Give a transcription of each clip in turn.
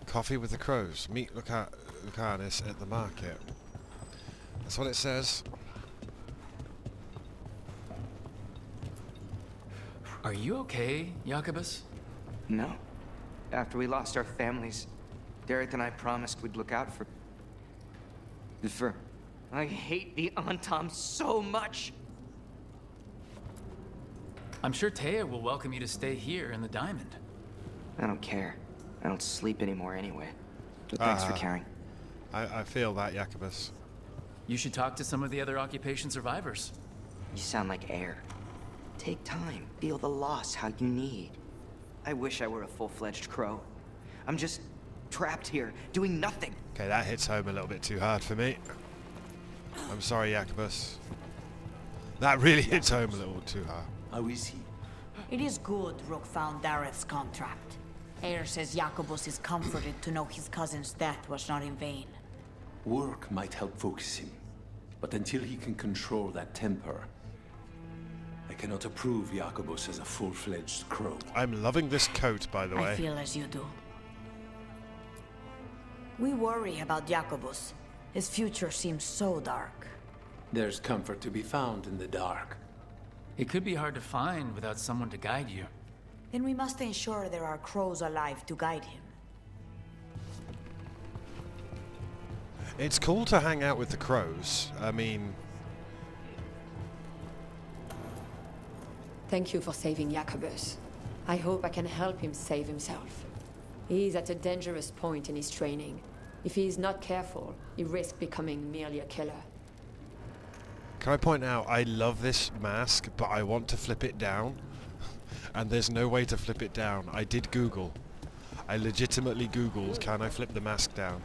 Coffee with the crows. Meet Lucanus at the market. That's what it says. Are you okay, Jacobus? No. After we lost our families, Derek and I promised we'd look out for... I hate the Antam so much! I'm sure Taya will welcome you to stay here in the Diamond. I don't care. I don't sleep anymore anyway. But thanks for caring. I feel that, Jacobus. You should talk to some of the other occupation survivors. You sound like air. Take time. Feel the loss how you need. I wish I were a full-fledged crow. I'm just trapped here, doing nothing. Okay, that hits home a little bit too hard for me. I'm sorry, Jacobus. That really hits home a little too hard. How is he? It is good Rook found Dareth's contract. Air says Jacobus is comforted to know his cousin's death was not in vain. Work might help focus him, but until he can control that temper, I cannot approve Jacobus as a full-fledged crow. I'm loving this coat, by the way. I feel as you do. We worry about Jacobus. His future seems so dark. There's comfort to be found in the dark. It could be hard to find without someone to guide you. Then we must ensure there are crows alive to guide him. It's cool to hang out with the crows. I mean... Thank you for saving Jacobus. I hope I can help him save himself. He is at a dangerous point in his training. If he is not careful, he risks becoming merely a killer. Can I point out, I love this mask, but I want to flip it down. And there's no way to flip it down. I did Google. I legitimately Googled, can I flip the mask down?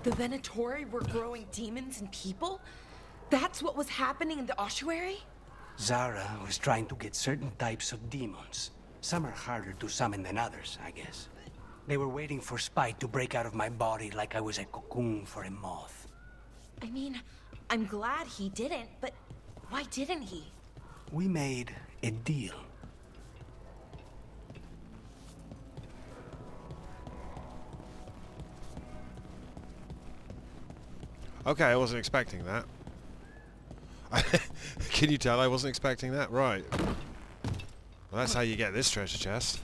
The Venatori were growing demons and people? That's what was happening in the ossuary? Zara was trying to get certain types of demons. Some are harder to summon than others, I guess. They were waiting for Spite to break out of my body like I was a cocoon for a moth. I mean, I'm glad he didn't, but why didn't he? We made a deal. Okay, I wasn't expecting that. Can you tell I wasn't expecting that? Right. Well, that's how you get this treasure chest.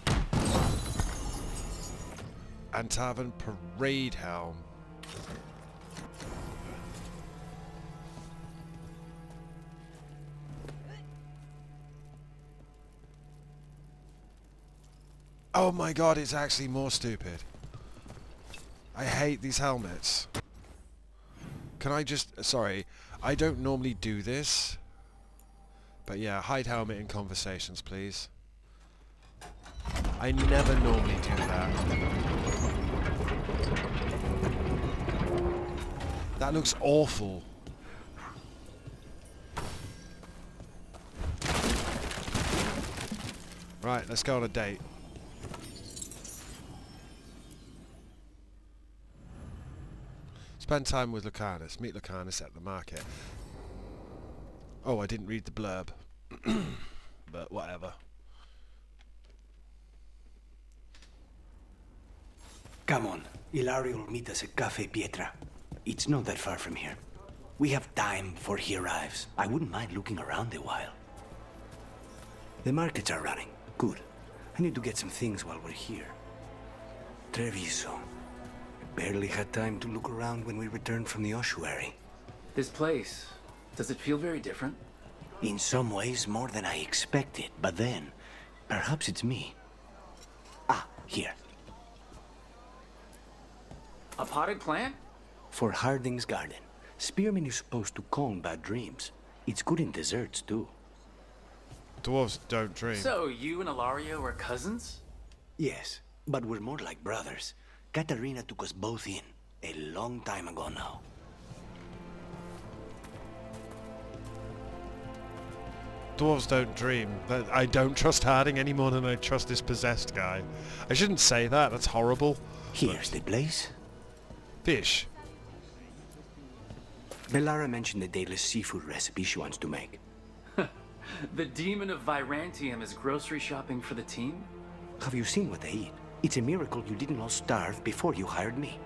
And Tavern Parade Helm. Oh my god, it's actually more stupid. I hate these helmets. Can I just... Sorry, I don't normally do this. But yeah, hide helmet in conversations, please. I never normally do that. That looks awful. Right, let's go on a date. Spend time with Lucanus. Meet Lucanus at the market. Oh, I didn't read the blurb. But whatever. Come on, Ilario will meet us at Cafe Pietra. It's not that far from here. We have time before he arrives. I wouldn't mind looking around a while. The markets are running. Good. I need to get some things while we're here. Treviso. Barely had time to look around when we returned from the ossuary. This place, does it feel very different? In some ways, more than I expected. But then, perhaps it's me. Ah, here. A potted plant? For Harding's garden. Spearmint is supposed to calm bad dreams. It's good in desserts, too. Dwarves don't dream. So, you and Ilario are cousins? Yes, but we're more like brothers. Katarina took us both in, a long time ago now. Dwarves don't dream. But I don't trust Harding any more than I trust this possessed guy. I shouldn't say that, that's horrible. Here's the place. Fish. Bellara mentioned the daily seafood recipe she wants to make. The demon of Virantium is grocery shopping for the team? Have you seen what they eat? It's a miracle you didn't all starve before you hired me.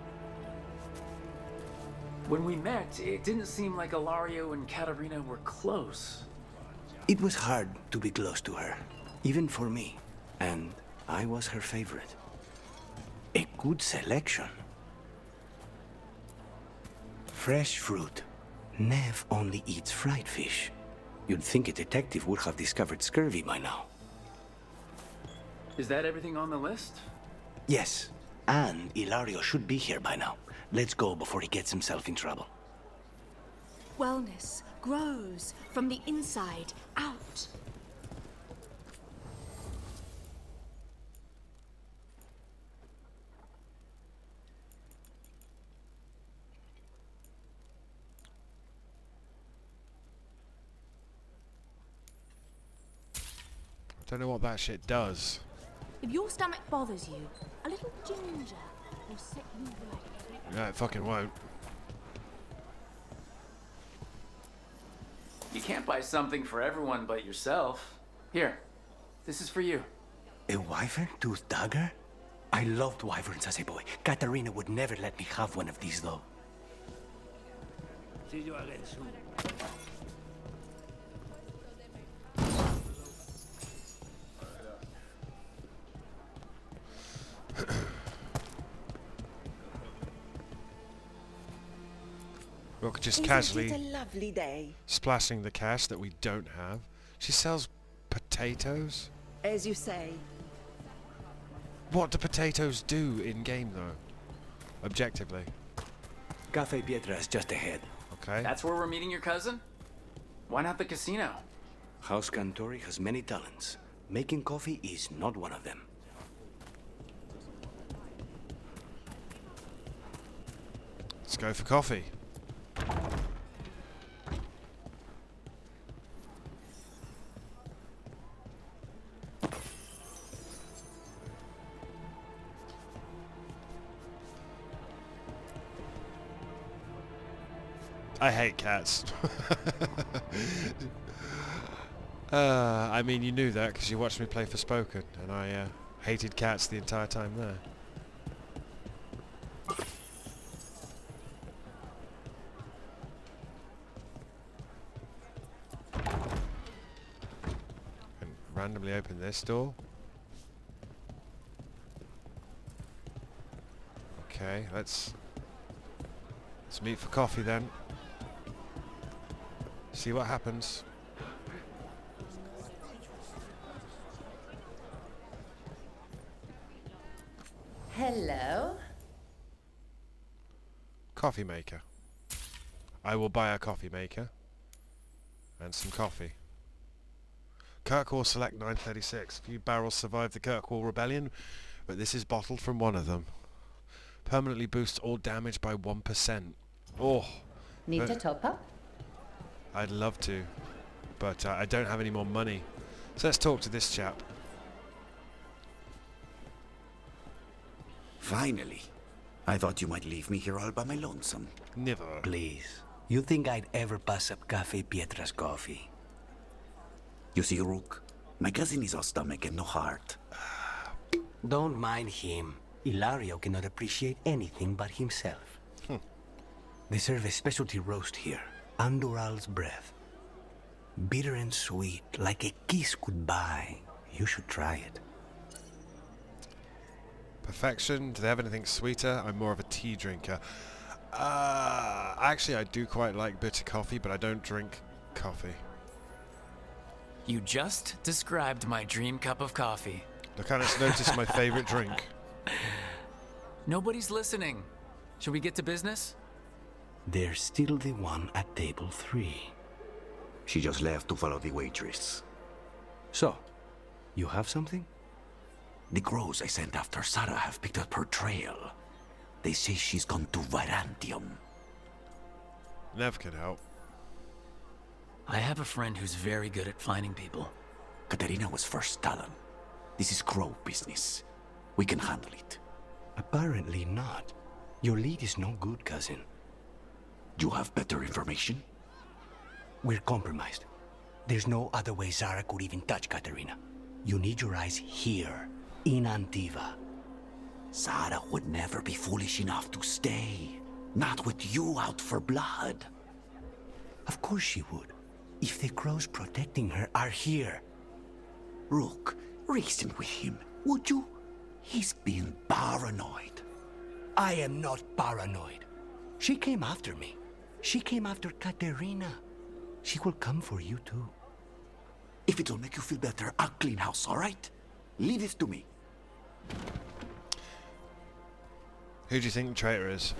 When we met, it didn't seem like Ilario and Katarina were close. It was hard to be close to her, even for me. And I was her favorite. A good selection. Fresh fruit. Nev only eats fried fish. You'd think a detective would have discovered scurvy by now. Is that everything on the list? Yes, and Ilario should be here by now. Let's go before he gets himself in trouble. Wellness grows from the inside out. I don't know what that shit does. If your stomach bothers you, a little ginger will set you right. No, it fucking won't. You can't buy something for everyone but yourself. Here, this is for you. A wyvern tooth dagger? I loved wyverns as a boy. Katarina would never let me have one of these, though. See you again soon. Rook just Isn't casually it a lovely day? splashing the cash that we don't have. She sells potatoes? As you say. What do potatoes do in game though? Objectively. Cafe Pietra is just ahead. Okay. That's where we're meeting your cousin? Why not the casino? House Cantori has many talents. Making coffee is not one of them. Let's go for coffee. I hate cats. I mean, you knew that because you watched me play Forspoken, and I hated cats the entire time there. And randomly open this door. Okay, let's meet for coffee then. See what happens. Hello? Coffee maker. I will buy a coffee maker. And some coffee. Kirkwall Select 936. Few barrels survived the Kirkwall Rebellion, but this is bottled from one of them. Permanently boosts all damage by 1%. Oh. Need to top up? I'd love to, but I don't have any more money. So let's talk to this chap. Finally. I thought you might leave me here all by my lonesome. Never. Please. You think I'd ever pass up Cafe Pietra's coffee? You see, Rook, my cousin is all stomach and no heart. Don't mind him. Ilario cannot appreciate anything but himself. They serve a specialty roast here. Andoral's breath. Bitter and sweet, like a kiss goodbye. You should try it. Perfection. Do they have anything sweeter? I'm more of a tea drinker. Actually, I do quite like bitter coffee, but I don't drink coffee. You just described my dream cup of coffee. Look, I just noticed my favorite drink. Nobody's listening. Should we get to business? There's still the one at table 3. She just left to follow the waitress. So, you have something? The crows I sent after Sarah have picked up her trail. They say she's gone to Virantium. Nev can help. I have a friend who's very good at finding people. Katarina was first Talon. This is crow business. We can handle it. Apparently not. Your lead is no good, cousin. You have better information? We're compromised. There's no other way Zara could even touch Katerina. You need your eyes here, in Antiva. Zara would never be foolish enough to stay. Not with you out for blood. Of course she would. If the crows protecting her are here. Rook, reason with him, would you? He's being paranoid. I am not paranoid. She came after me. She came after Katerina. She will come for you too. If it'll make you feel better, I'll clean house, all right? Leave this to me. Who do you think the traitor is?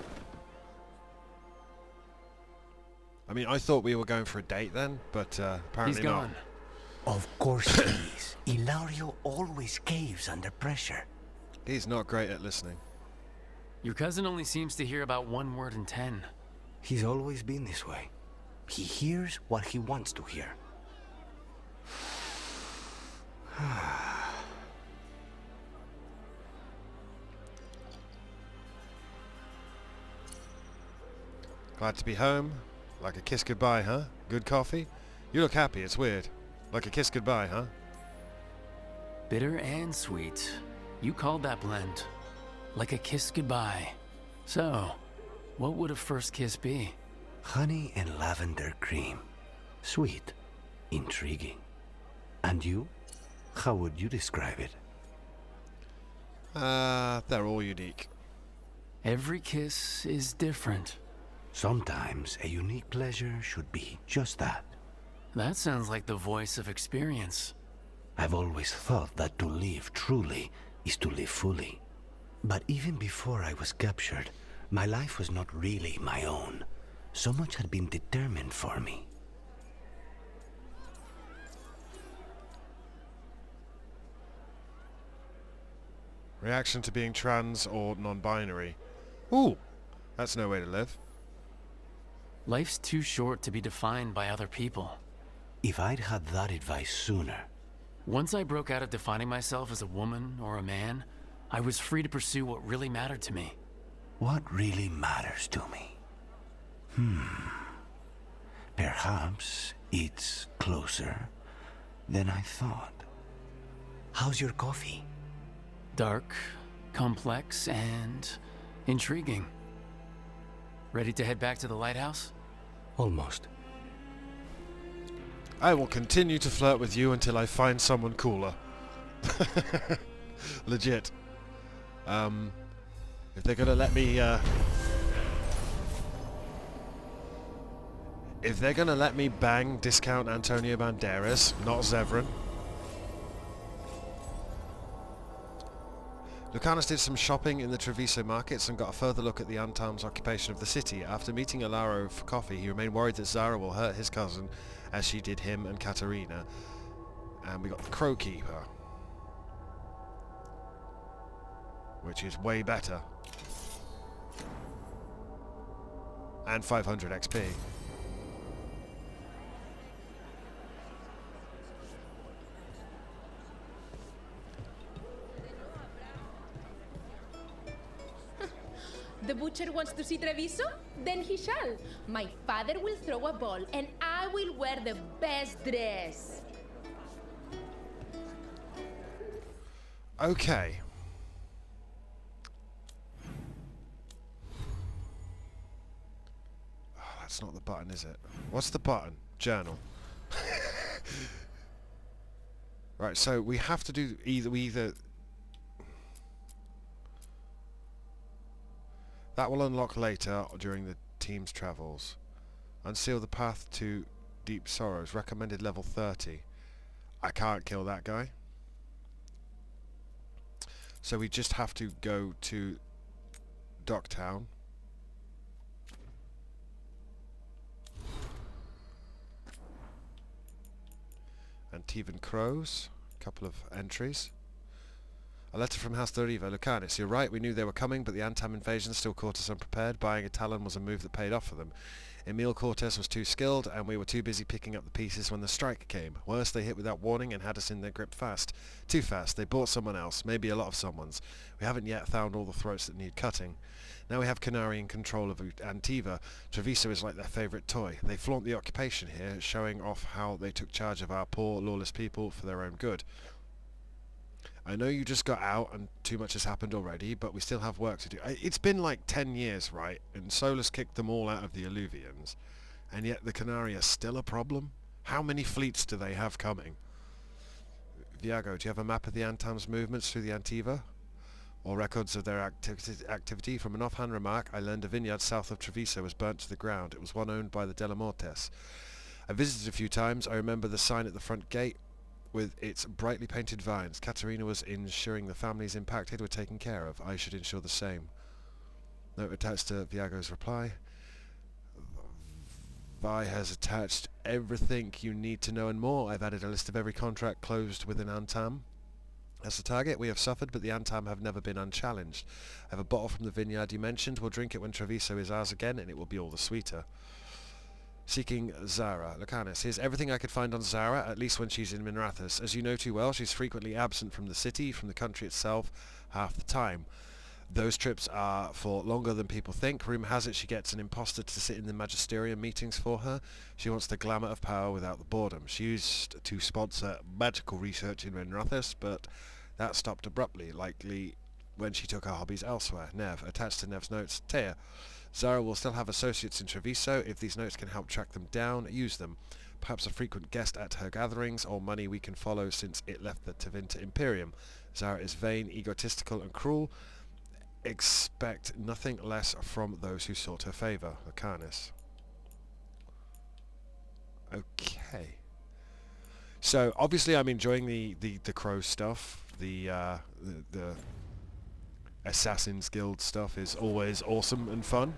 I mean, I thought we were going for a date then, but apparently He's gone. Not. Of course he is. Ilario always caves under pressure. He's not great at listening. Your cousin only seems to hear about 1 word in 10. He's always been this way. He hears what he wants to hear. Glad to be home. Like a kiss goodbye, huh? Good coffee? You look happy, it's weird. Like a kiss goodbye, huh? Bitter and sweet. You called that blend. Like a kiss goodbye. So, what would a first kiss be? Honey and lavender cream. Sweet. Intriguing. And you? How would you describe it? They're all unique. Every kiss is different. Sometimes a unique pleasure should be just that. That sounds like the voice of experience. I've always thought that to live truly is to live fully. But even before I was captured, my life was not really my own. So much had been determined for me. Reaction to being trans or non-binary. Ooh, that's no way to live. Life's too short to be defined by other people. If I'd had that advice sooner. Once I broke out of defining myself as a woman or a man, I was free to pursue what really mattered to me. What really matters to me? Perhaps it's closer than I thought. How's your coffee? Dark, complex, and intriguing. Ready to head back to the lighthouse? Almost. I will continue to flirt with you until I find someone cooler. Legit. If they're gonna let me, if they're gonna let me bang discount Antonio Banderas, not Zevran. Lucanus did some shopping in the Treviso markets and got a further look at the Antarm's occupation of the city. After meeting Alaro for coffee, he remained worried that Zara will hurt his cousin, as she did him and Katerina. And we got the Crow Keeper, which is way better. And 500 XP. The butcher wants to see Treviso? Then he shall. My father will throw a ball, and I will wear the best dress. Okay. Oh, that's not the button, is it? What's the button? Journal. Right, so we have to do either... That will unlock later during the team's travels. Unseal the path to deep sorrows. Recommended level 30. I can't kill that guy. So we just have to go to Docktown. And Tevan Crows. A couple of entries. A letter from House Doriva. Lucanus, you're right, we knew they were coming, but the Antam invasion still caught us unprepared. Buying a Talon was a move that paid off for them. Emil Cortes was too skilled, and we were too busy picking up the pieces when the strike came. Worse, they hit without warning and had us in their grip fast. Too fast. They bought someone else, maybe a lot of someone's. We haven't yet found all the throats that need cutting. Now we have Canary in control of Antiva. Treviso is like their favourite toy. They flaunt the occupation here, showing off how they took charge of our poor, lawless people for their own good. I know you just got out and too much has happened already, but we still have work to do. It's been like 10 years, right? And Solas kicked them all out of the Eluvians. And yet the Canary are still a problem? How many fleets do they have coming? Viago, do you have a map of the Antam's movements through the Antiva? Or records of their activity? From an offhand remark, I learned a vineyard south of Treviso was burnt to the ground. It was one owned by the Della Mortes. I visited a few times. I remember the sign at the front gate with its brightly painted vines. Katerina was ensuring the families impacted were taken care of. I should ensure the same. Note attached to Viago's reply. Vi has attached everything you need to know and more. I've added a list of every contract closed with an Antam. As the target, we have suffered, but the Antam have never been unchallenged. I have a bottle from the vineyard you mentioned. We'll drink it when Treviso is ours again, and it will be all the sweeter. Seeking Zara. Lucanus, here's everything I could find on Zara, at least when she's in Minrathous. As you know too well, she's frequently absent from the city, from the country itself, half the time. Those trips are for longer than people think. Rumour has it she gets an imposter to sit in the magisterium meetings for her. She wants the glamour of power without the boredom. She used to sponsor magical research in Minrathous, but that stopped abruptly, likely when she took her hobbies elsewhere. Nev, attached to Nev's notes, Tea. Zara will still have associates in Treviso. If these notes can help track them down, use them. Perhaps a frequent guest at her gatherings, or money we can follow since it left the Tevinter Imperium. Zara is vain, egotistical and cruel. Expect nothing less from those who sought her favour. Lucanus. Okay. So obviously I'm enjoying the crow stuff. The Assassin's Guild stuff is always awesome and fun.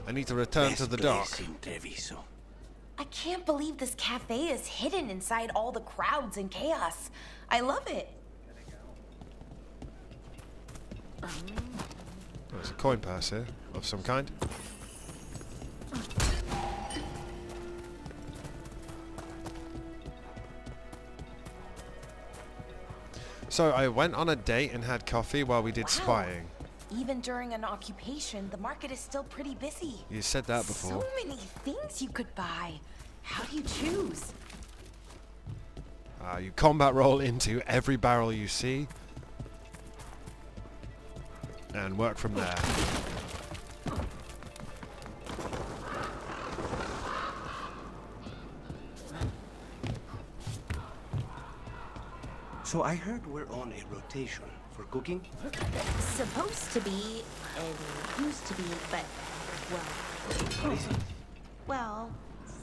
I need to return to the dock. I can't believe this cafe is hidden inside all the crowds and chaos. I love it. There's a coin purse here of some kind. So I went on a date and had coffee while we did spying. Even during an occupation, the market is still pretty busy. You said that before. So many things you could buy. How do you choose? You combat roll into every barrel you see and work from there. So I heard we're on a rotation for cooking? Supposed to be, and used to be, but, well... What is it? Well,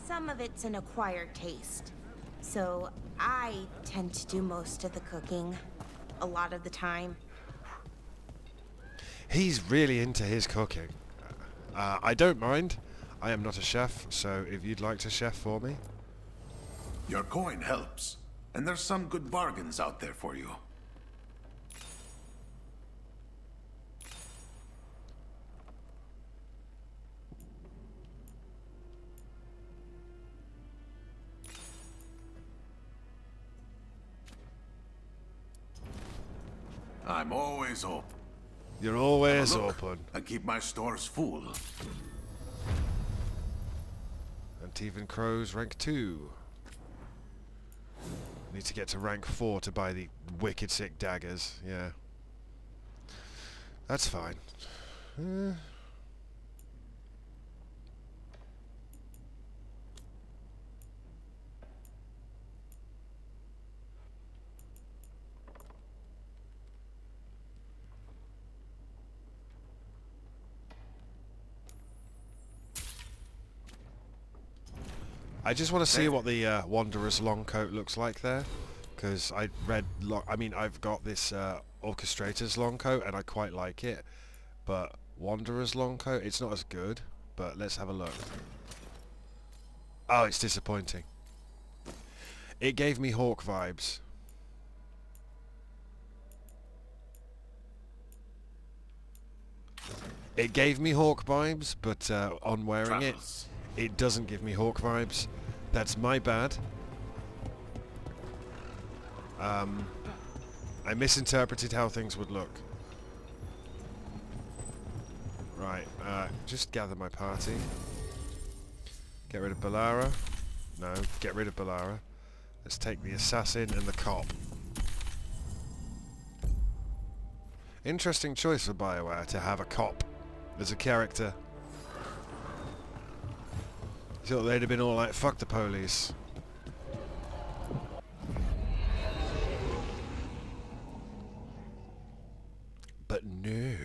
some of it's an acquired taste. So I tend to do most of the cooking, a lot of the time. He's really into his cooking. I don't mind. I am not a chef, so if you'd like to chef for me. Your coin helps, and there's some good bargains out there for you. I'm always open. You're always open. I keep my stores full. Antivan Crows, rank 2. Need to get to rank 4 to buy the wicked sick daggers, yeah. That's fine. I just want to see what the Wanderer's long coat looks like there, because I read. I mean, I've got this Orchestrator's long coat, and I quite like it, but Wanderer's long coat, it's not as good. But let's have a look. Oh, it's disappointing. It gave me Hawk vibes. It gave me Hawk vibes, but on wearing Travels. it doesn't give me Hawk vibes. That's my bad. I misinterpreted how things would look. Right, just gather my party. Get rid of Balara. No, get rid of Balara. Let's take the assassin and the cop. Interesting choice for BioWare to have a cop as a character. Thought they'd have been all like, fuck the police. But no.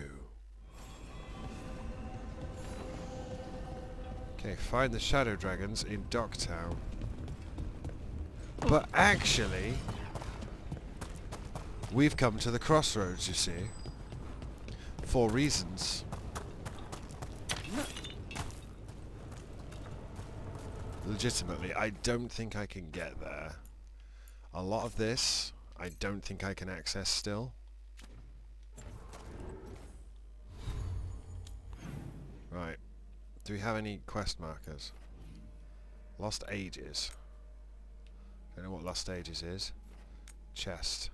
Okay, find the shadow dragons in Docktown. But actually, we've come to the crossroads, you see. For reasons. Legitimately, I don't think I can get there. A lot of this, I don't think I can access still. Right. Do we have any quest markers? Lost Ages. Don't know what Lost Ages is. Chest.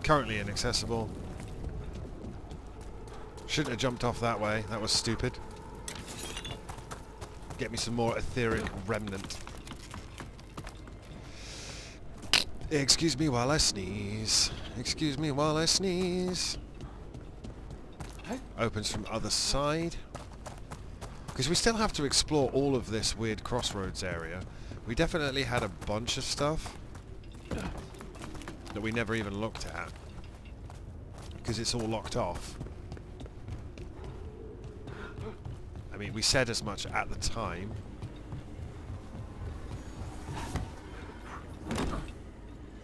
Currently inaccessible. Shouldn't have jumped off that way. That was stupid. Get me some more etheric remnant. Excuse me while I sneeze. Excuse me while I sneeze. Opens from other side. Because we still have to explore all of this weird crossroads area. We definitely had a bunch of stuff that we never even looked at. Because it's all locked off. I mean, we said as much at the time.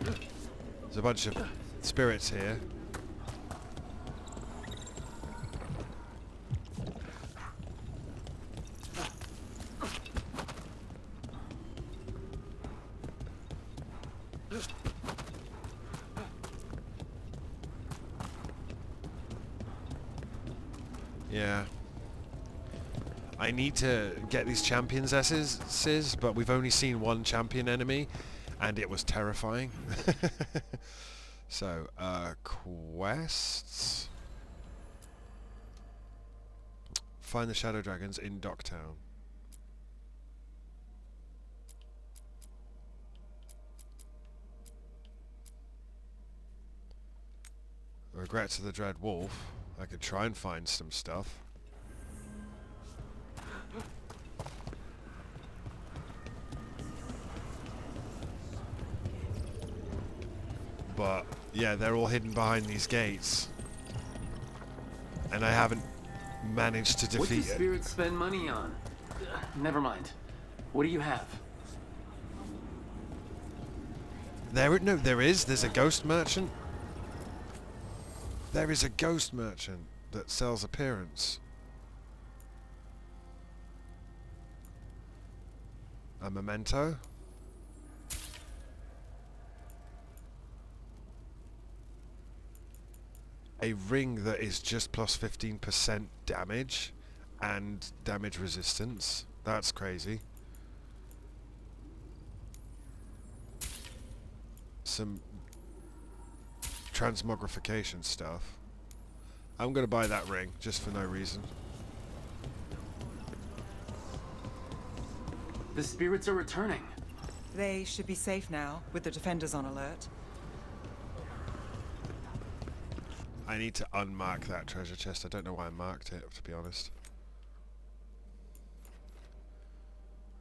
There's a bunch of spirits here. Yeah. I need to get these champions S's, but we've only seen one champion enemy, and it was terrifying. So, quests. Find the shadow dragons in Docktown. Regrets of the Dread Wolf. I could try and find some stuff. But, yeah, they're all hidden behind these gates. And I haven't managed to defeat What do it. spirits spend money on? Never mind. What do you have? There's a ghost merchant. There is a ghost merchant that sells appearance. A memento. A ring that is just plus 15% damage and damage resistance. That's crazy. Some transmogrification stuff. I'm gonna buy that ring just for no reason. The spirits are returning. They should be safe now, with the defenders on alert. I need to unmark that treasure chest. I don't know why I marked it, to be honest.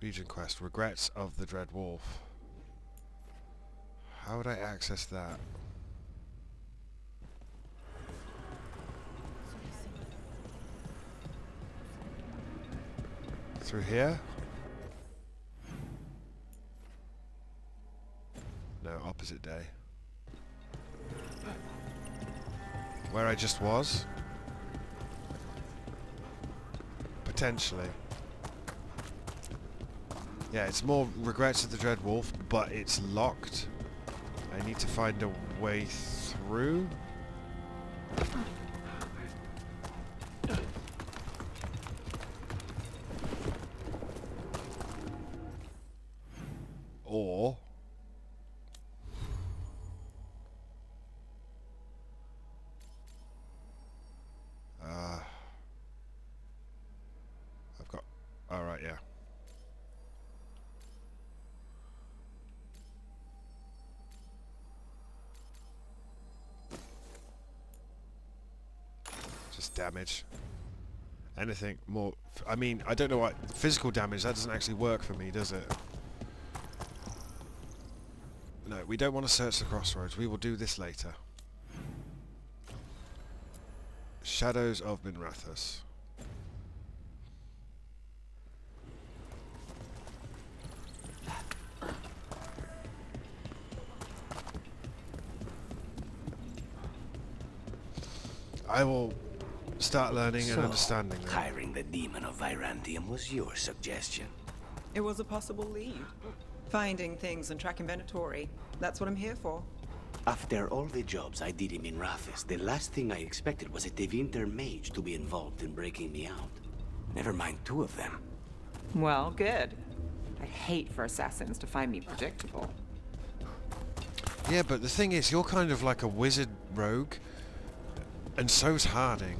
Region quest. Regrets of the Dread Wolf. How would I access that? Through here? No, opposite day. Where I just was? Potentially. Yeah, it's more Regrets of the Dread Wolf, but it's locked. I need to find a way through. Or... I've got... Alright, yeah. Just damage. Anything more... I mean, I don't know what... Physical damage, that doesn't actually work for me, does it? No, we don't want to search the crossroads. We will do this later. Shadows of Minrathous. I will start learning and understanding them. Hiring the demon of Virantium was your suggestion. It was a possible lead. Finding things and tracking Venatori. That's what I'm here for. After all the jobs I did in Minrathous, the last thing I expected was a Tevinter mage to be involved in breaking me out. Never mind 2 of them. Well, good. I hate for assassins to find me predictable. Yeah, but the thing is, you're kind of like a wizard rogue, and so's Harding.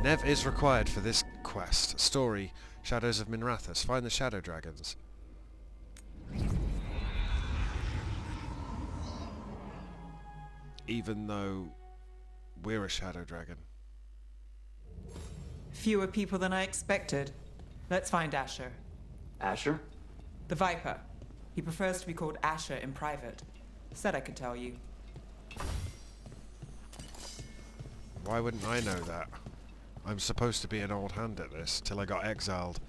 Nev is required for this quest. Story, Shadows of Minrathous. Find the Shadow Dragons. Even though we're a Shadow Dragon. Fewer people than I expected. Let's find Asher. Asher? The Viper. He prefers to be called Asher in private. Said I could tell you. Why wouldn't I know that? I'm supposed to be an old hand at this, till I got exiled.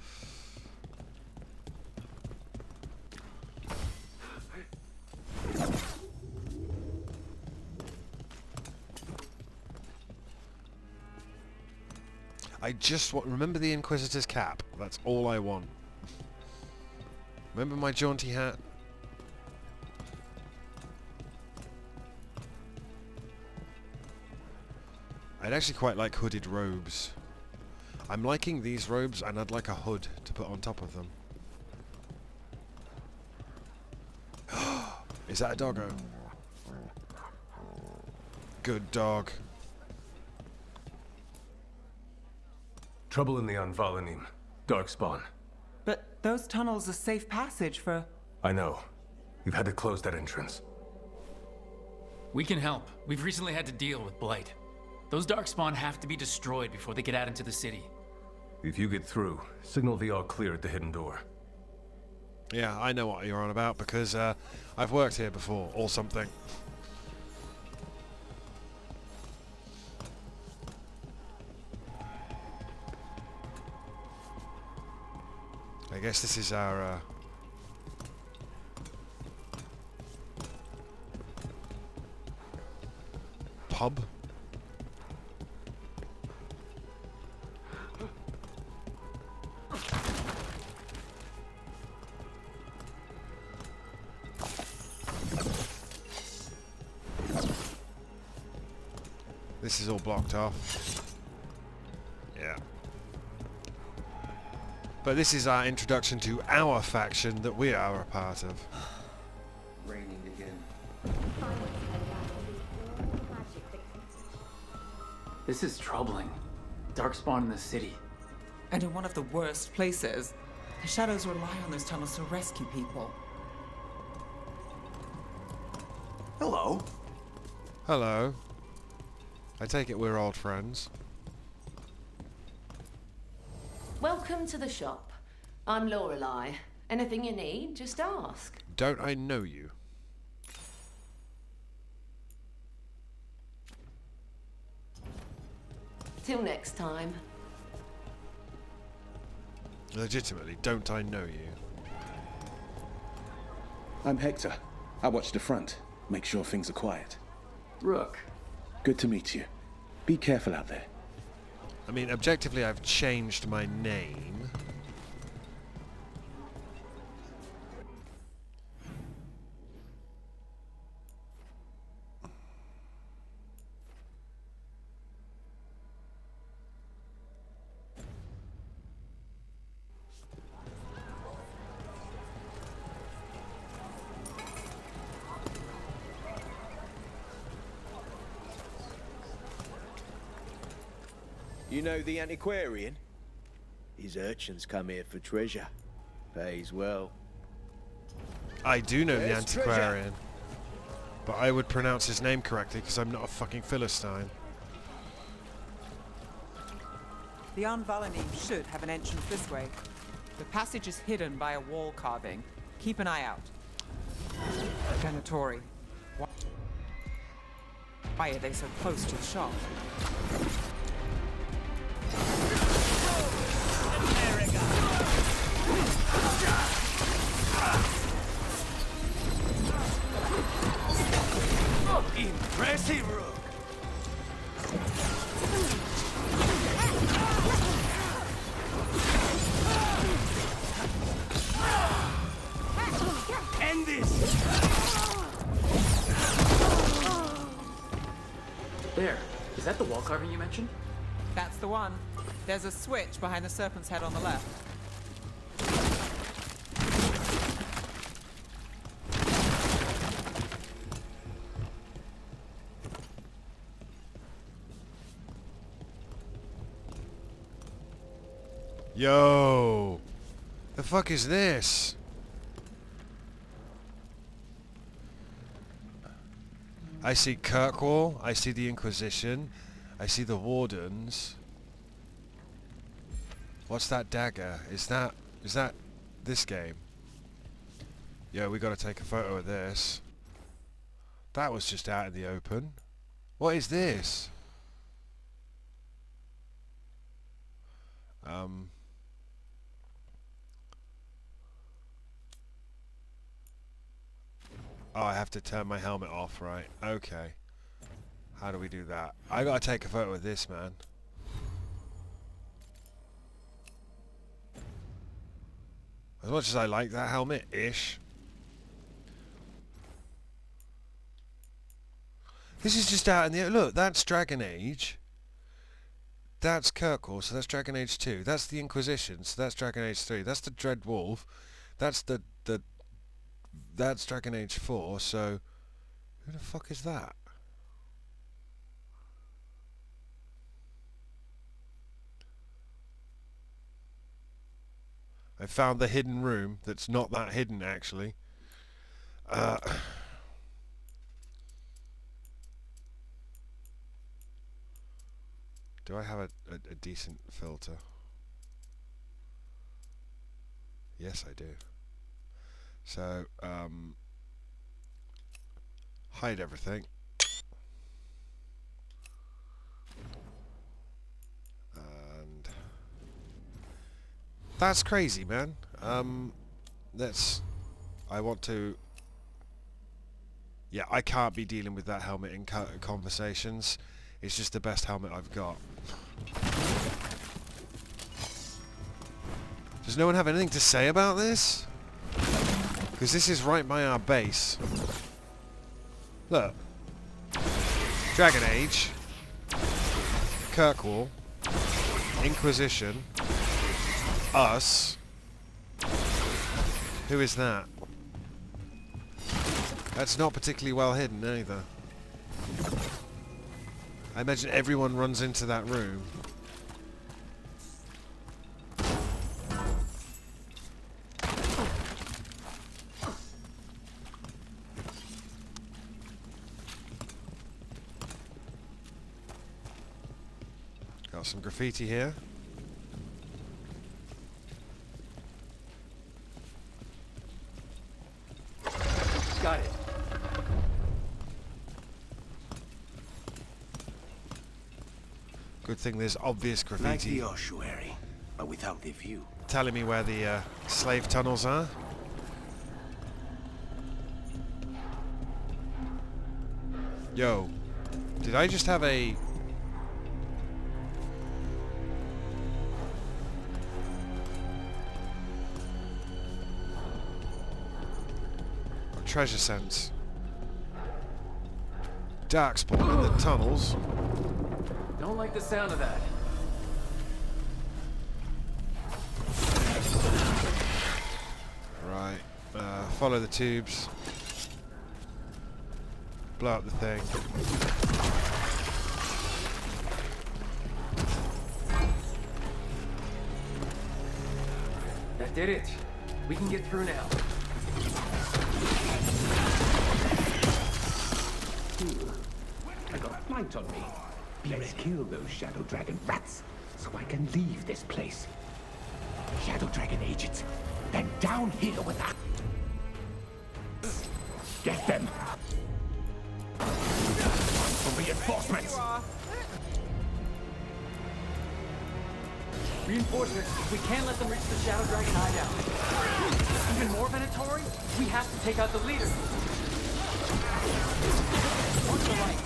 I just want... Remember the Inquisitor's cap? That's all I want. Remember my jaunty hat? I'd actually quite like hooded robes. I'm liking these robes, and I'd like a hood to put on top of them. Is that a doggo? Good dog. Trouble in the Anvalanim. Darkspawn. But those tunnels are safe passage for... I know. We've had to close that entrance. We can help. We've recently had to deal with Blight. Those Darkspawn have to be destroyed before they get out into the city. If you get through, signal the all clear at the hidden door. Yeah, I know what you're on about, because I've worked here before, or something. I guess this is our... pub? This is all blocked off. Yeah. But this is our introduction to our faction that we are a part of. Raining again. This is troubling. Darkspawn in the city. And in one of the worst places. The shadows rely on those tunnels to rescue people. Hello. Hello. I take it we're old friends. Welcome to the shop. I'm Lorelei. Anything you need, just ask. Don't I know you? Till next time. Legitimately, don't I know you? I'm Hector. I watch the front. Make sure things are quiet. Rook. Good to meet you. Be careful out there. I mean, objectively, I've changed my name. You know the antiquarian? His urchins come here for treasure. Pays well. I do know the There's antiquarian. But I would pronounce his name correctly because I'm not a fucking Philistine. The Anvalani should have an entrance this way. The passage is hidden by a wall carving. Keep an eye out. Venatori. Why are they so close to the shop? Impressive, Rook! End this! There. Is that the wall carving you mentioned? That's the one. There's a switch behind the serpent's head on the left. Yo! The fuck is this? I see Kirkwall, I see the Inquisition, I see the Wardens. What's that dagger? Is that this game? Yo, we gotta take a photo of this. That was just out in the open. What is this? Oh, I have to turn my helmet off, right? Okay. How do we do that? I gotta take a photo of this, man. As much as I like that helmet-ish. This is just out in the... Look, that's Dragon Age. That's Kirkwall, so that's Dragon Age 2. That's the Inquisition, so that's Dragon Age 3. That's the Dread Wolf. That's that's Dragon Age 4, so... Who the fuck is that? I found the hidden room that's not that hidden, actually. Do I have a decent filter? Yes, I do. So, hide everything. And that's crazy, man. I want to... Yeah, I can't be dealing with that helmet in conversations. It's just the best helmet I've got. Does no one have anything to say about this? Because this is right by our base. Look. Dragon Age. Kirkwall. Inquisition. Us. Who is that? That's not particularly well hidden either. I imagine everyone runs into that room. Got some graffiti here. Got it. Good thing there's obvious Like graffiti. the ossuary, but without the view. Telling me where the slave tunnels are. Yo, did I just have a... treasure sense? Darkspawn in the tunnels. Don't like the sound of that. Right. Follow the tubes. Blow up the thing. Did it. We can get through now. I got a flight on me. Let's kill those Shadow Dragon rats so I can leave this place. Shadow Dragon agents, then down here with that. Get them! For reinforcements! Reinforcements. We can't let them reach the Shadow Dragon hideout. Even more Venatori? We have to take out the leader. What's the light?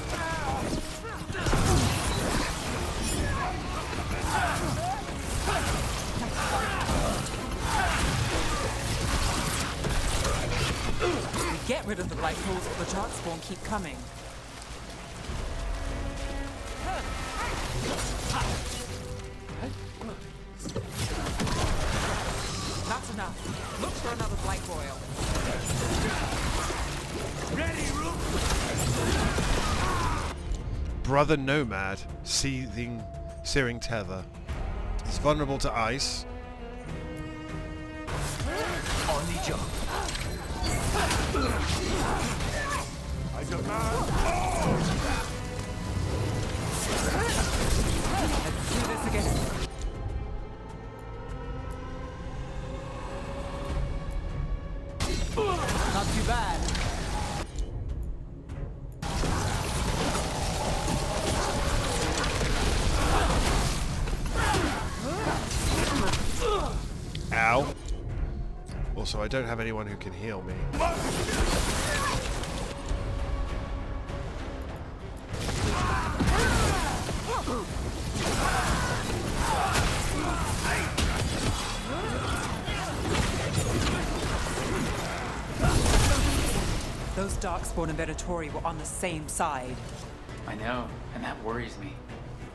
Get rid of the blight holes, but the darkspawn keep coming. That's enough. Look for another blight royal. Ready, Rook! Brother Nomad, searing tether. He's vulnerable to ice. On the job. I demand. Let's do this again. Not too bad. Ow. Also, I don't have anyone who can heal me. Those darkspawn and Venatori were on the same side. I know, and that worries me.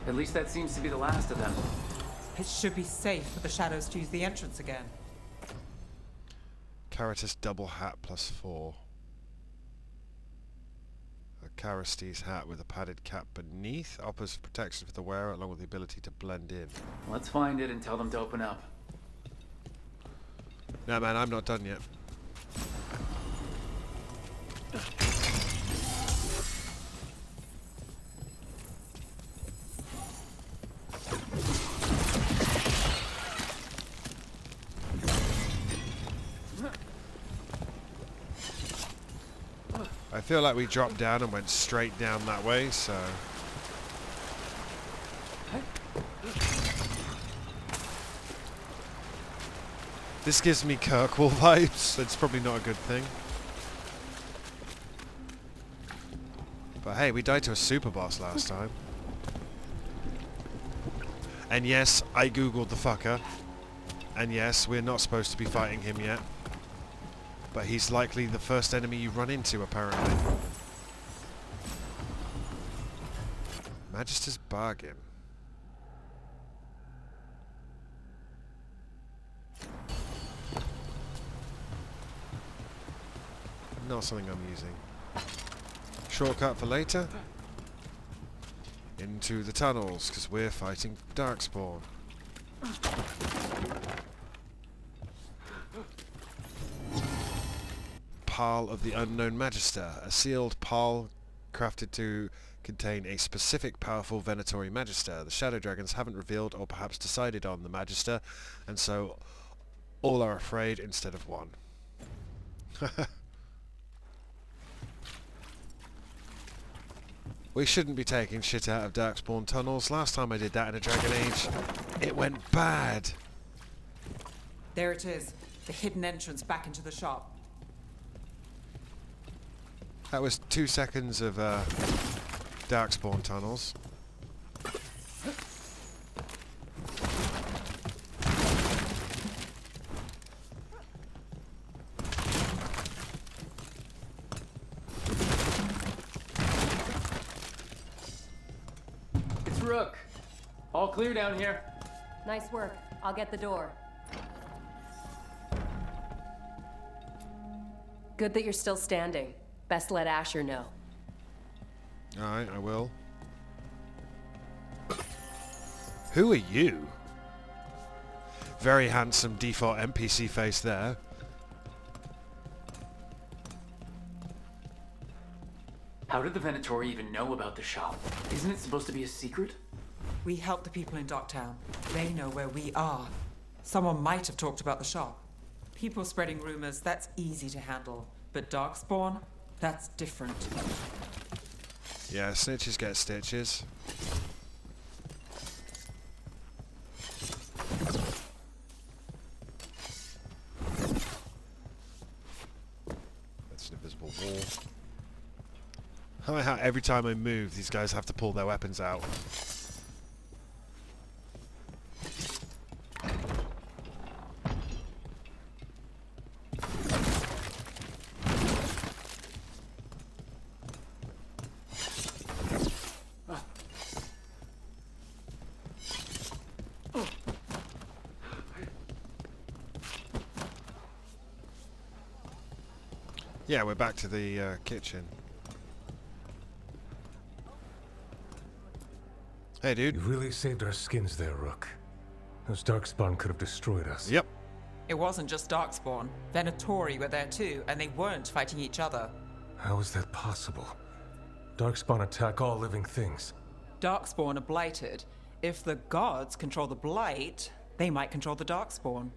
At least that seems to be the last of them. It should be safe for the shadows to use the entrance again. Caritas double hat +4. A Caristes hat with a padded cap beneath offers protection for the wearer along with the ability to blend in. Let's find it and tell them to open up. No man, I'm not done yet. I feel like we dropped down and went straight down that way, so... This gives me Kirkwall vibes. It's probably not a good thing. But hey, we died to a super boss last time. And yes, I googled the fucker. And yes, we're not supposed to be fighting him yet. But he's likely the first enemy you run into, apparently. Magister's Bargain. Not something I'm using. Shortcut for later. Into the tunnels, because we're fighting Darkspawn. Pile of the Unknown Magister. A sealed pile crafted to contain a specific powerful Venatori Magister. The Shadow Dragons haven't revealed or perhaps decided on the Magister, and so all are afraid instead of one. We shouldn't be taking shit out of Darkspawn tunnels. Last time I did that in a Dragon Age, it went bad. There it is. The hidden entrance back into the shop. That was 2 seconds of Darkspawn tunnels. It's Rook. All clear down here. Nice work. I'll get the door. Good that you're still standing. Best let Asher know. Alright, I will. Who are you? Very handsome default NPC face there. How did the Venatori even know about the shop? Isn't it supposed to be a secret? We help the people in Docktown. They know where we are. Someone might have talked about the shop. People spreading rumors, that's easy to handle. But Darkspawn, that's different. Yeah, snitches get stitches. That's an invisible wall. I like how every time I move, these guys have to pull their weapons out. Yeah, we're back to the kitchen. Hey, dude. You really saved our skins there, Rook. Those Darkspawn could have destroyed us. Yep. It wasn't just Darkspawn. Venatori were there too, and they weren't fighting each other. How is that possible? Darkspawn attack all living things. Darkspawn are blighted. If the gods control the blight, they might control the Darkspawn.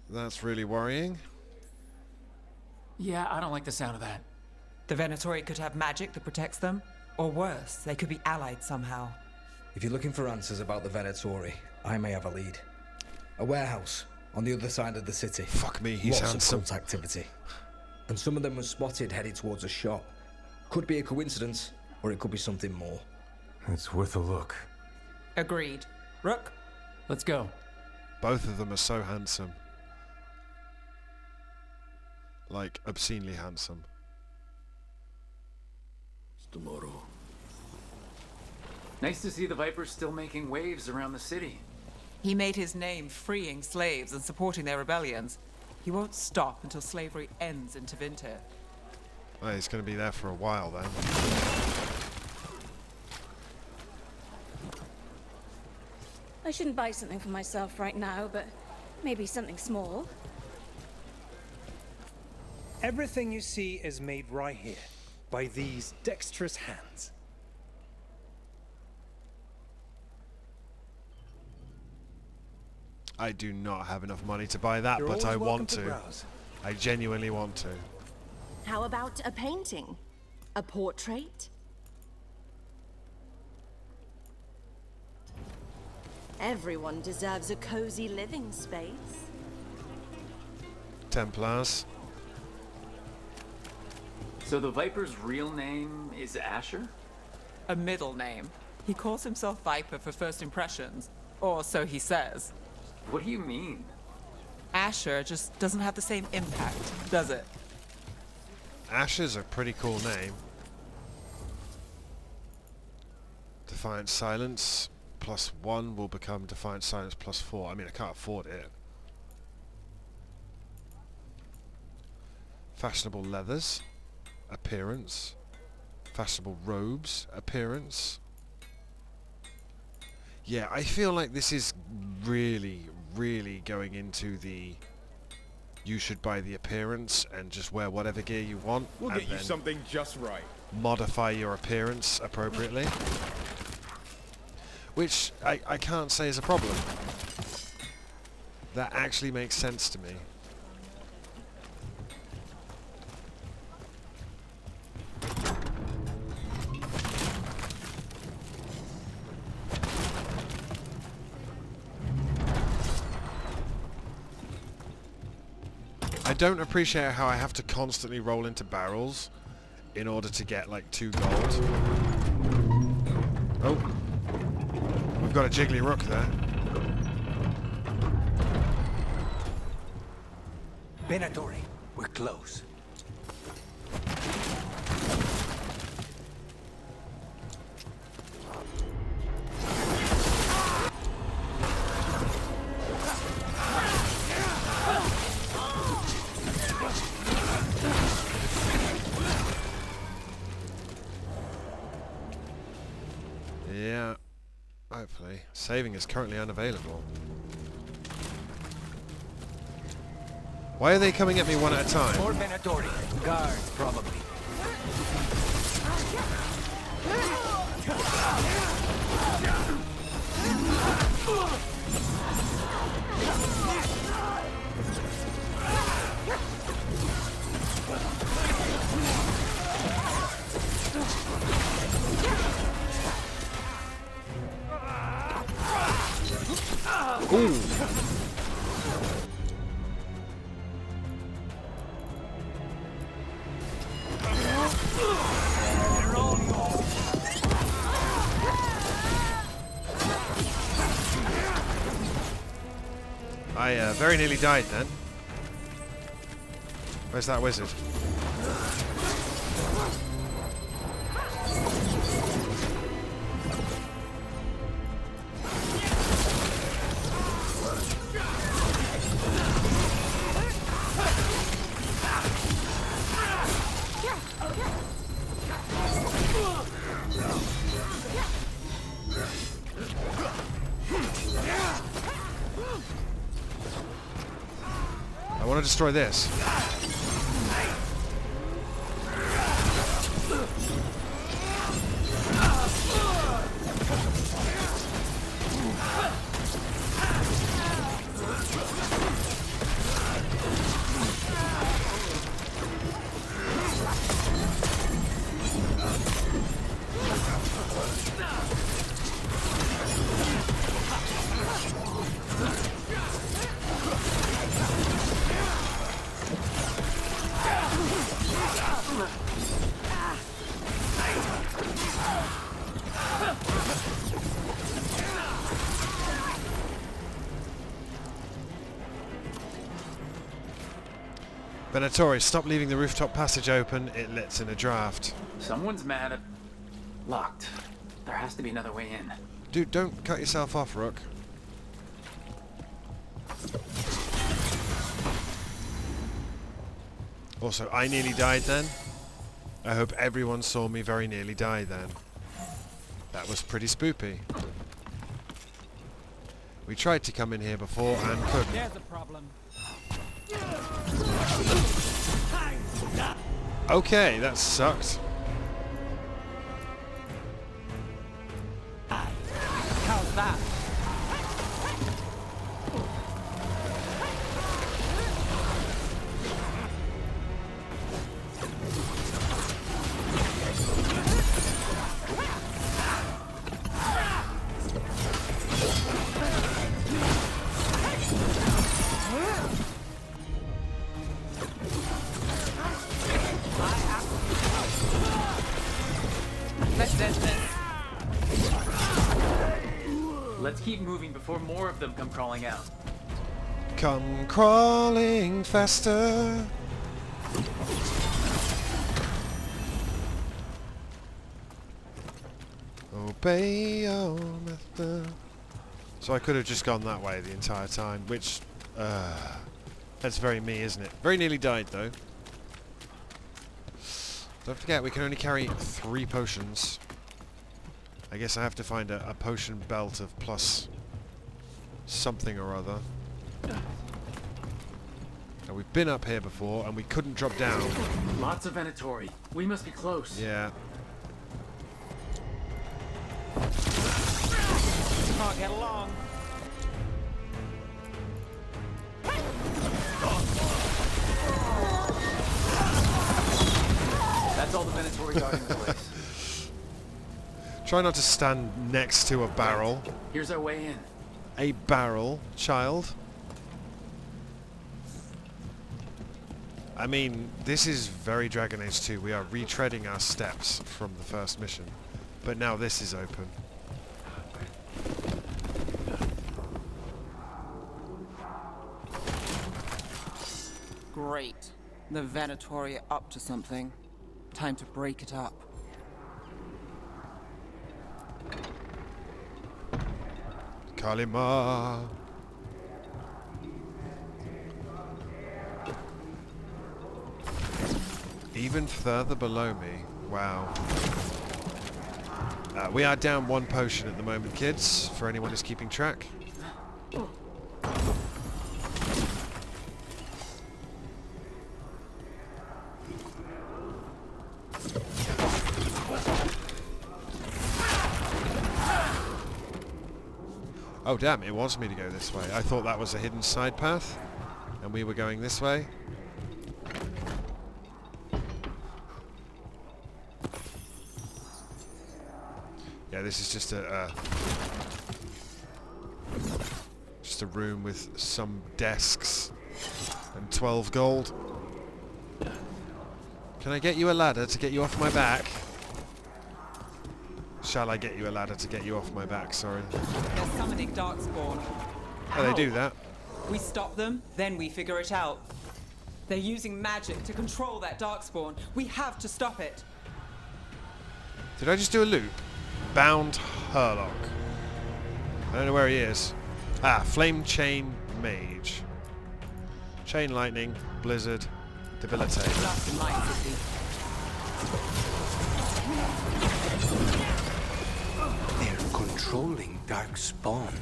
That's really worrying. Yeah, I don't like the sound of that. The Venatori could have magic that protects them, or worse, they could be allied somehow. If you're looking for answers about the Venatori, I may have a lead. A warehouse on the other side of the city. Fuck me, he's Lots handsome. of cult activity. And some of them were spotted headed towards a shop. Could be a coincidence, or it could be something more. It's worth a look. Agreed. Rook? Let's go. Both of them are so handsome. Like, obscenely handsome. It's tomorrow. Nice to see the Vipers still making waves around the city. He made his name freeing slaves and supporting their rebellions. He won't stop until slavery ends in Tevinter. Well, he's going to be there for a while then. I shouldn't buy something for myself right now, but maybe something small. Everything you see is made right here, by these dexterous hands. I do not have enough money to buy that, You're but always I welcome want to to. browse. I genuinely want to. How about a painting? A portrait? Everyone deserves a cozy living space. Templars. So the Viper's real name is Asher? A middle name. He calls himself Viper for first impressions, or so he says. What do you mean? Asher just doesn't have the same impact, does it? Asher's a pretty cool name. Defiant Silence +1 will become Defiant Silence +4. I mean, I can't afford it. Fashionable leathers. Appearance. Fashionable robes. Appearance. Yeah, I feel like this is really, really going into the you should buy the appearance and just wear whatever gear you want. We'll and get you then something just right. modify your appearance appropriately. Which I can't say is a problem. That actually makes sense to me. I don't appreciate how I have to constantly roll into barrels in order to get like 2 gold. Oh. We've got a jiggly rook there. Venatori, we're close. Yeah. Hopefully. Saving is currently unavailable. Why are they coming at me one at a time? More Venatori. Guards, probably. Ooh. I very nearly died then. Where's that wizard? I want to destroy this. Venatori, stop leaving the rooftop passage open. It lets in a draft. Someone's mad at... Locked. There has to be another way in. Dude, don't cut yourself off, Rook. Also, I nearly died then. I hope everyone saw me very nearly die then. That was pretty spoopy. We tried to come in here before and couldn't. There's a problem. Okay, that sucked. How's that? Let's keep moving before more of them come crawling out. Come crawling faster. Obey your master. So I could have just gone that way the entire time, which that's very me, isn't it? Very nearly died though. Don't forget we can only carry 3 potions. I guess I have to find a potion belt of plus something or other. Now we've been up here before and we couldn't drop down. Lots of Venatori. We must be close. Yeah. Can't get along. That's all the Venatori got in place. Try not to stand next to a barrel. Here's our way in. A barrel, child. I mean, this is very Dragon Age 2. We are retreading our steps from the first mission. But now this is open. Great. The Venatori are up to something. Time to break it up. Kalima. Even further below me. Wow. We are down 1 potion at the moment, kids, for anyone who's keeping track. Oh damn, it wants me to go this way. I thought that was a hidden side path, and we were going this way. Yeah, this is just a room with some desks and 12 gold. Can I get you a ladder to get you off my back? Shall I get you a ladder to get you off my back? Sorry. They're summoning Darkspawn. Oh, they do that. We stop them, then we figure it out. They're using magic to control that Darkspawn. We have to stop it. Did I just do a loop? Bound Herlock. I don't know where he is. Ah, Flame Chain Mage. Chain Lightning, Blizzard, Debilitate. They're controlling Darkspawn.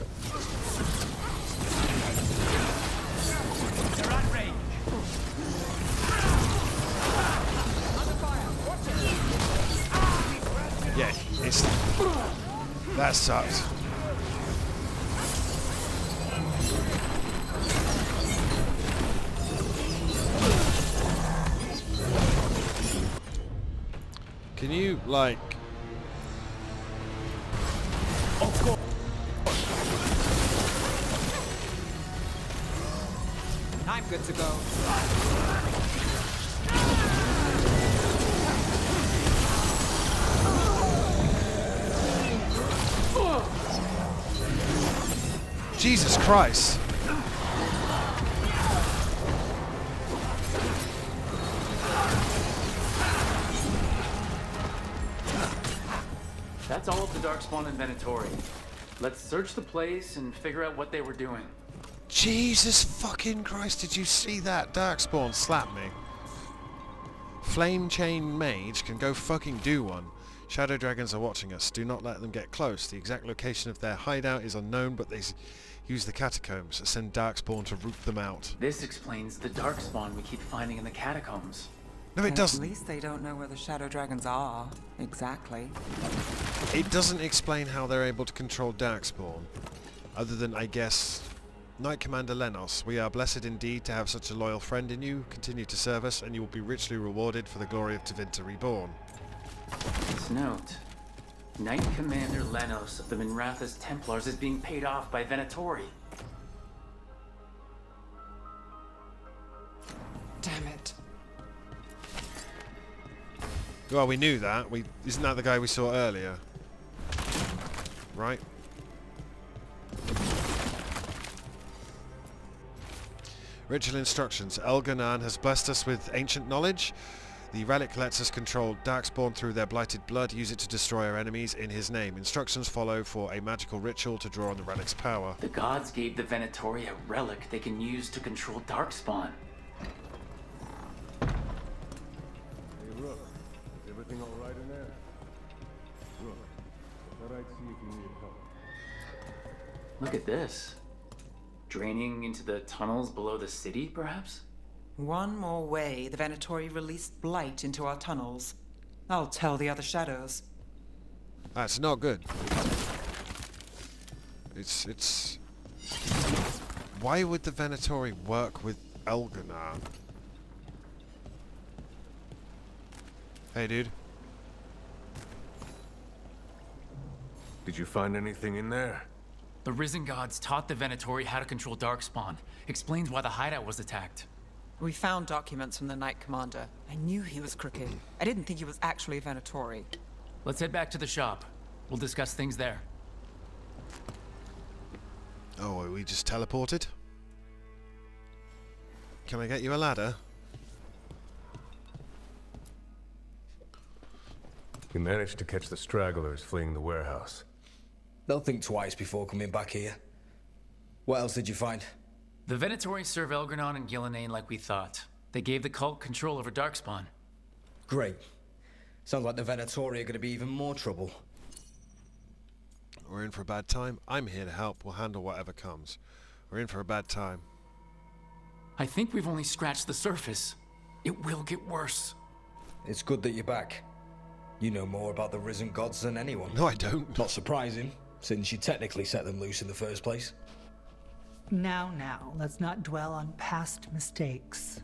They're at range. Under fire. Watch it. Yeah, it's... That sucks. Can you, like... Of course. I'm good to go. Jesus Christ. That's all of the Darkspawn inventory. Let's search the place and figure out what they were doing. Jesus fucking Christ, did you see that Darkspawn slap me? Flame Chain Mage can go fucking do one. Shadow dragons are watching us. Do not let them get close. The exact location of their hideout is unknown, but they use the catacombs. Send Darkspawn to root them out. This explains the Darkspawn we keep finding in the catacombs. No, it doesn't. At least they don't know where the shadow dragons are. Exactly. It doesn't explain how they're able to control Darkspawn. Other than, I guess, Knight Commander Lenos. We are blessed indeed to have such a loyal friend in you. Continue to serve us, and you will be richly rewarded for the glory of Tevinter Reborn. This note. Knight Commander Lenos of the Minratha's Templars is being paid off by Venatori. Damn it. Well, we knew that. Isn't that the guy we saw earlier? Right? Ritual instructions. Elganan has blessed us with ancient knowledge. The relic lets us control Darkspawn through their blighted blood. Use it to destroy our enemies in his name. Instructions follow for a magical ritual to draw on the relic's power. The gods gave the Venatori a relic they can use to control Darkspawn. Hey, Rook. Is everything all right in there? Rook, I thought I'd see if you needed help. Look at this. Draining into the tunnels below the city, perhaps? One more way the Venatori released blight into our tunnels. I'll tell the other shadows. That's not good. It's... Why would the Venatori work with Elganan? Hey, dude. Did you find anything in there? The Risen Gods taught the Venatori how to control Darkspawn. Explains why the hideout was attacked. We found documents from the Knight Commander. I knew he was crooked. I didn't think he was actually a Venatori. Let's head back to the shop. We'll discuss things there. Oh, we just teleported? Can I get you a ladder? You managed to catch the stragglers fleeing the warehouse. They'll think twice before coming back here. What else did you find? The Venatori serve Elgranon and Gillenane like we thought. They gave the cult control over Darkspawn. Great. Sounds like the Venatori are going to be even more trouble. We're in for a bad time. I'm here to help. We'll handle whatever comes. We're in for a bad time. I think we've only scratched the surface. It will get worse. It's good that you're back. You know more about the risen gods than anyone. No, I don't. Not surprising, since you technically set them loose in the first place. Now, let's not dwell on past mistakes.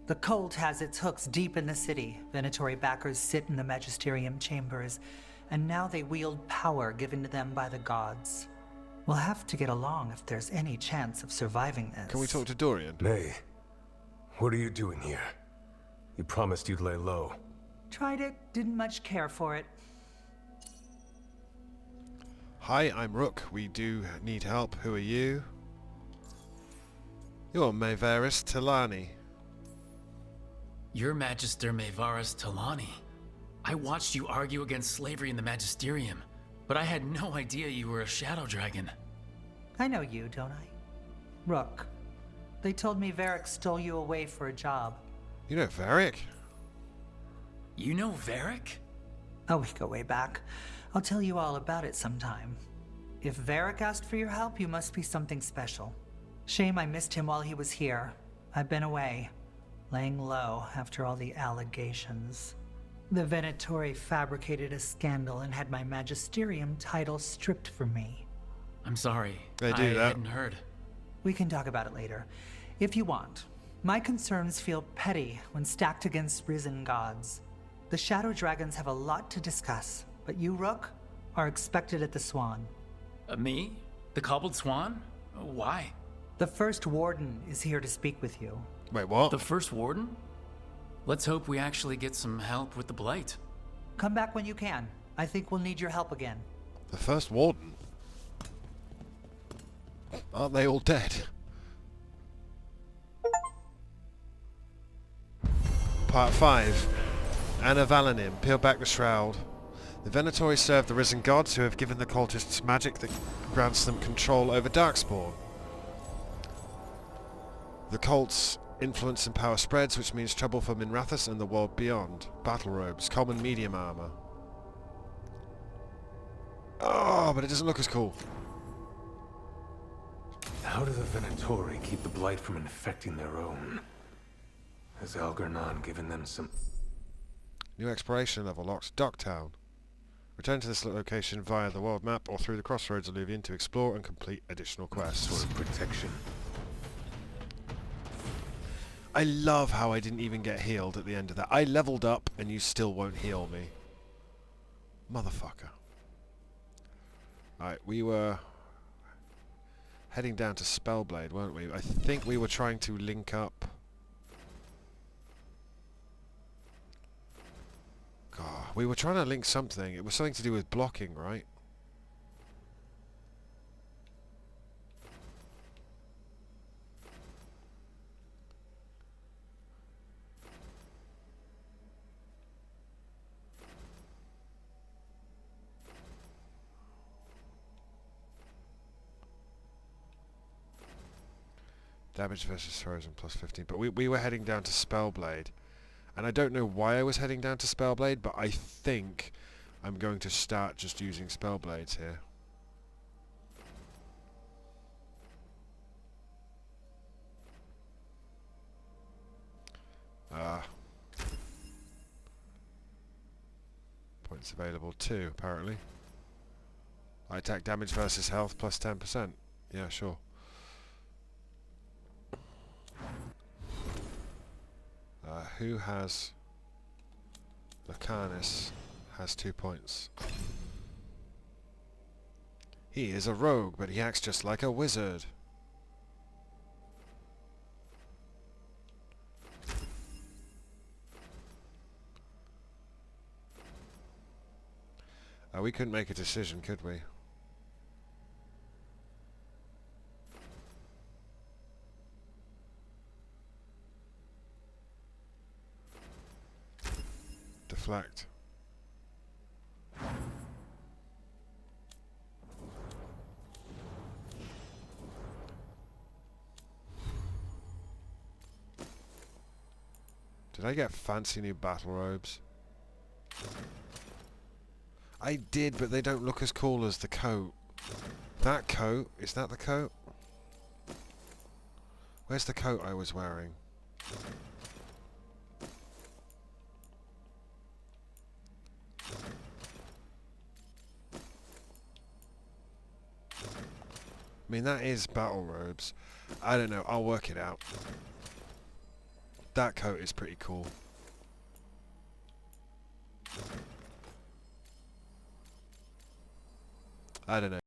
The cult has its hooks deep in the city. Venatori backers sit in the magisterium chambers, and now they wield power given to them by the gods. We'll have to get along if there's any chance of surviving this. Can we talk to Dorian? May, what are you doing here? You promised you'd lay low. Tried it, didn't much care for it. Hi, I'm Rook. We do need help. Who are you? You're Maevaris Talani. You're Magister Maevaris Talani. I watched you argue against slavery in the Magisterium, but I had no idea you were a shadow dragon. I know you, don't I? Rook. They told me Varric stole you away for a job. You know Varric? You know Varric? Oh, we go way back. I'll tell you all about it sometime. If Varric asked for your help, you must be something special. Shame I missed him while he was here. I've been away, laying low after all the allegations. The Venatori fabricated a scandal and had my magisterium title stripped from me. I'm sorry. They do I that. hadn't heard. We can talk about it later, if you want. My concerns feel petty when stacked against risen gods. The Shadow Dragons have a lot to discuss, but you, Rook, are expected at the Swan. Me? The Cobbled Swan? Why? The First Warden is here to speak with you. Wait, what? The First Warden? Let's hope we actually get some help with the Blight. Come back when you can. I think we'll need your help again. The First Warden? Aren't they all dead? Part 5. Anna Valanim, peel back the shroud. The Venatori serve the risen gods who have given the cultists magic that grants them control over Darkspawn. The cult's influence and power spreads, which means trouble for Minrathous and the world beyond. Battle robes, common medium armor. Oh, but it doesn't look as cool. How do the Venatori keep the Blight from infecting their own? Has Algernon given them some... New exploration level locked. Docktown. Return to this location via the world map or through the crossroads Eluvian to explore and complete additional quests. Sort of protection. I love how I didn't even get healed at the end of that. I leveled up and you still won't heal me. Motherfucker. Alright, we were heading down to Spellblade, weren't we? I think we were trying to link up... God, we were trying to link something. It was something to do with blocking, right? Damage versus frozen plus 15. But we were heading down to Spellblade. And I don't know why I was heading down to Spellblade, but I think I'm going to start just using Spellblades here. Points available too, apparently. I attack damage versus health plus 10%. Yeah, sure. Who has... Lacanis has 2 points. He is a rogue, but he acts just like a wizard. We couldn't make a decision, could we? Deflect. Did I get fancy new battle robes? I did, but they don't look as cool as the coat. That coat, is that the coat? Where's the coat I was wearing? I mean, that is battle robes. I don't know, I'll work it out. That coat is pretty cool. I don't know.